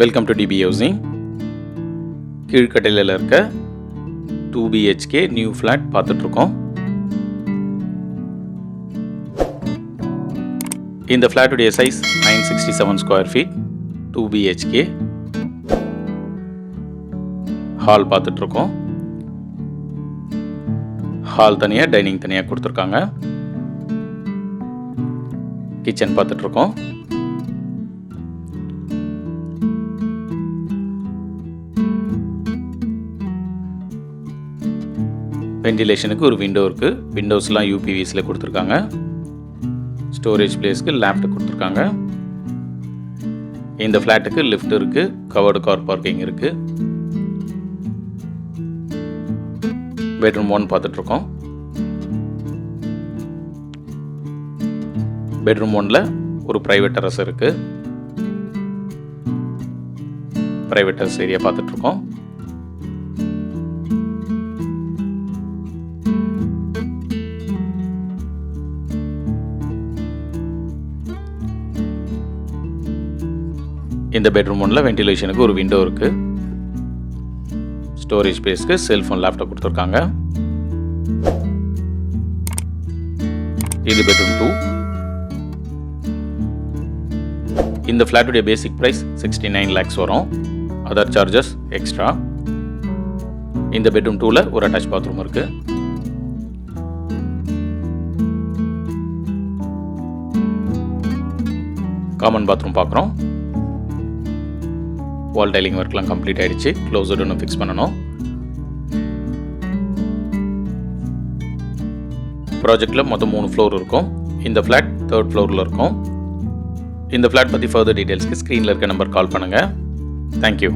Welcome to DP housing. கீழ்கட்டையில் இருக்க 2 BHK new flat பார்த்துட்ருக்கோம். இந்த ஃப்ளாட்டுடைய size 967 square feet, 2 BHK. Hall பார்த்துட்ருக்கோம். ஹால் தனியாக, டைனிங் தனியாக கொடுத்துருக்காங்க. கிச்சன் பார்த்துட்ருக்கோம். வென்டிலேஷனுக்கு ஒரு விண்டோ இருக்குது. விண்டோஸ்லாம் யூபிவிஸில் கொடுத்துருக்காங்க. ஸ்டோரேஜ் பிளேஸ்க்கு லேப்ட் கொடுத்துருக்காங்க. இந்த ஃப்ளாட்டுக்கு லிஃப்ட் இருக்குது. கவர்டு கார் பார்க்கிங் இருக்குது. பெட்ரூம் 1 பார்த்துட்ருக்கோம். பெட்ரூம் 1ல் ஒரு ப்ரைவேட் டெரஸ் இருக்குது. ப்ரைவேட் டெரஸ் ஏரியா பார்த்துட்ருக்கோம். இந்த பெட்ரூம் 1ல் வென்டிலேஷனுக்கு ஒரு விண்டோ இருக்குது. ஸ்டோரேஜ் ஸ்பேஸ்க்கு செல்ஃபோன், லேப்டாப் கொடுத்துருக்காங்க. இது பெட்ரூம் 2. இந்த ஃப்ளாட்டுடைய பேசிக் ப்ரைஸ் 69 lakhs வரும். Other charges extra. இந்த பெட்ரூம் 2ல் ஒரு அட்டாச் பாத்ரூம் இருக்குது. காமன் பாத்ரூம் பார்க்குறோம். வால் டைலிங் ஒர்க்லாம் கம்ப்ளீட் ஆகிடுச்சு. க்ளோஸர் ஒன்று ஃபிக்ஸ் பண்ணணும். ப்ராஜெக்டில் மொத்தம் 3 ஃப்ளோர் இருக்கும். இந்த ஃப்ளாட் 3rd ஃப்ளோரில் இருக்கும். இந்த ஃப்ளாட் பற்றி ஃபர்தர் டீட்டெயில்ஸ்க்கு ஸ்க்ரீனில் இருக்க நம்பர் கால் பண்ணுங்கள். தேங்க்யூ.